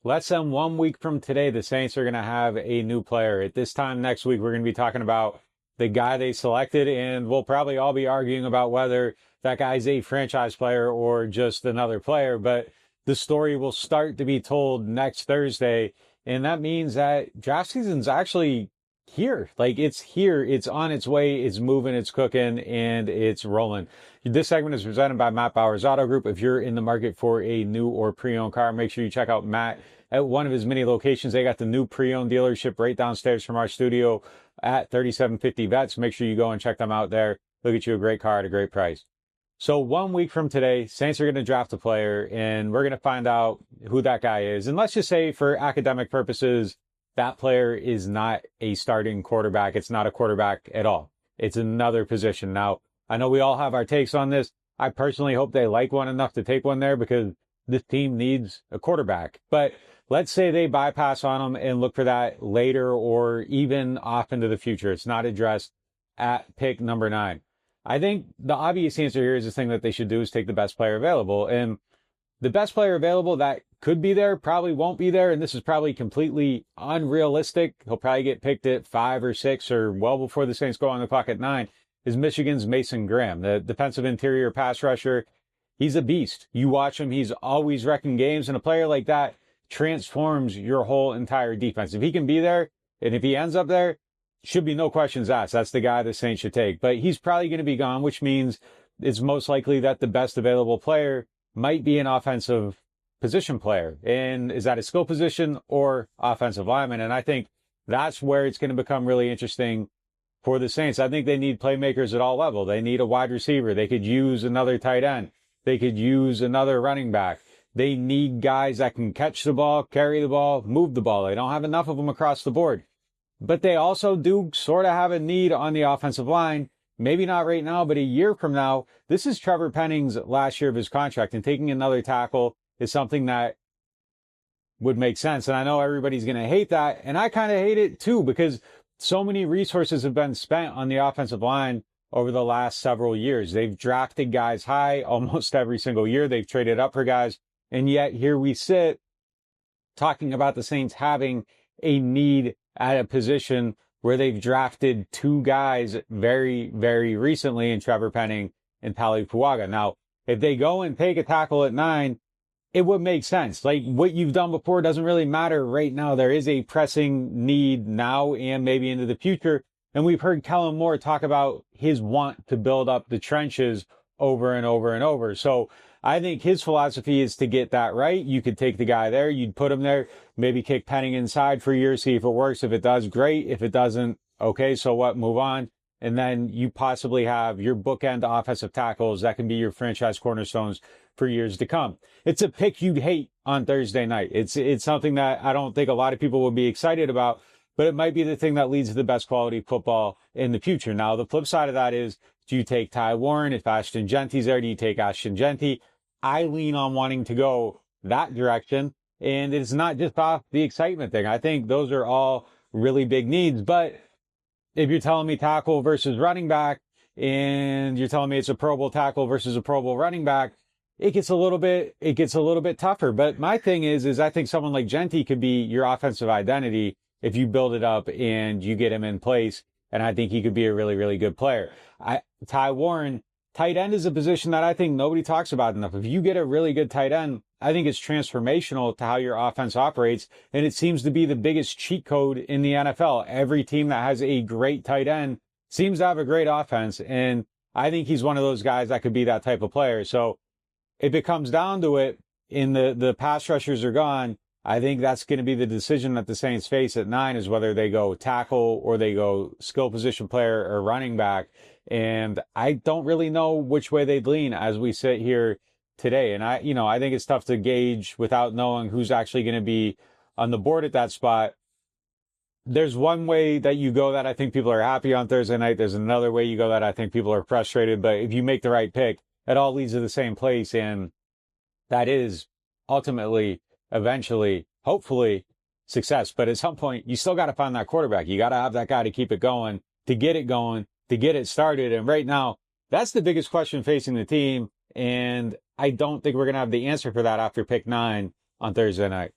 Less than 1 week from today, the Saints are going to have a new player. At this time next week, we're going to be talking about the guy they selected, and we'll probably all be arguing about whether that guy's a franchise player or just another player. But the story will start to be told next Thursday, and that means that draft season's actually here. Like, it's here, it's on its way, it's moving, it's cooking, and it's rolling. This segment is presented by Matt Bauer's Auto Group. If you're in the market for a new or pre-owned car, make sure you check out Matt at one of his many locations. They got the new pre-owned dealership right downstairs from our studio at 3750 Vets. Make sure you go and check them out there. They'll get you a great car at a great price. So 1 week from today, Saints are going to draft a player, and we're going to find out who that guy is. And let's just say, for academic purposes, that player is not a starting quarterback. It's not a quarterback at all. It's another position. Now, I know we all have our takes on this. I personally hope they like one enough to take one there, because this team needs a quarterback. But let's say they bypass on them and look for that later or even off into the future. It's not addressed at pick number 9. I think the obvious answer here is the thing that they should do is take the best player available. And the best player available that could be there probably won't be there. And this is probably completely unrealistic. He'll probably get picked at 5 or 6 or well before the Saints go on the clock at 9, is Michigan's Mason Graham, the defensive interior pass rusher. He's a beast. You watch him, he's always wrecking games. And a player like that transforms your whole entire defense. If he can be there, and if he ends up there, should be no questions asked. That's the guy the Saints should take. But he's probably going to be gone, which means it's most likely that the best available player might be an offensive position player. And is that a skill position or offensive lineman? And I think that's where it's going to become really interesting for the Saints. I think they need playmakers at all levels. They need a wide receiver. They could use another tight end. They could use another running back. They need guys that can catch the ball, carry the ball, move the ball. They don't have enough of them across the board. But they also do sort of have a need on the offensive line. Maybe not right now, but a year from now. This is Trevor Penning's last year of his contract, and taking another tackle is something that would make sense. And I know everybody's going to hate that, and I kind of hate it too, because so many resources have been spent on the offensive line over the last several years. They've drafted guys high almost every single year. They've traded up for guys. And yet here we sit talking about the Saints having a need at a position where they've drafted 2 guys very, very recently in Trevor Penning and Pali Puaga. Now, if they go and take a tackle at 9, it would make sense. Like, what you've done before doesn't really matter right now. There is a pressing need now and maybe into the future. And we've heard Kellen Moore talk about his want to build up the trenches over and over and over. So I think his philosophy is to get that right. You could take the guy there, you'd put him there, maybe kick Penning inside for a year, see if it works. If it does, great. If it doesn't, okay, so what? Move on. And then you possibly have your bookend offensive tackles that can be your franchise cornerstones for years to come. It's a pick you'd hate on Thursday night. It's something that I don't think a lot of people would be excited about, but it might be the thing that leads to the best quality football in the future. Now, the flip side of that is, do you take Ty Warren? If Ashton Genty's there, do you take Ashton Genty? I lean on wanting to go that direction. And it's not just off the excitement thing. I think those are all really big needs. But if you're telling me tackle versus running back, and you're telling me it's a Pro Bowl tackle versus a Pro Bowl running back, it gets a little bit tougher. But my thing is I think someone like Genty could be your offensive identity if you build it up and you get him in place. And I think he could be a really, really good player. Ty Warren, tight end is a position that I think nobody talks about enough. If you get a really good tight end, I think it's transformational to how your offense operates. And it seems to be the biggest cheat code in the NFL. Every team that has a great tight end seems to have a great offense. And I think he's one of those guys that could be that type of player. So if it comes down to it, and the pass rushers are gone, I think that's going to be the decision that the Saints face at 9, is whether they go tackle or they go skill position player or running back. And I don't really know which way they'd lean as we sit here today. And I think it's tough to gauge without knowing who's actually going to be on the board at that spot. There's one way that you go that I think people are happy on Thursday night. There's another way you go that I think people are frustrated. But if you make the right pick, it all leads to the same place. And that is ultimately, eventually, hopefully, success. But at some point, you still got to find that quarterback. You got to have that guy to keep it going, to get it started. And right now, that's the biggest question facing the team. And I don't think we're going to have the answer for that after pick 9 on Thursday night.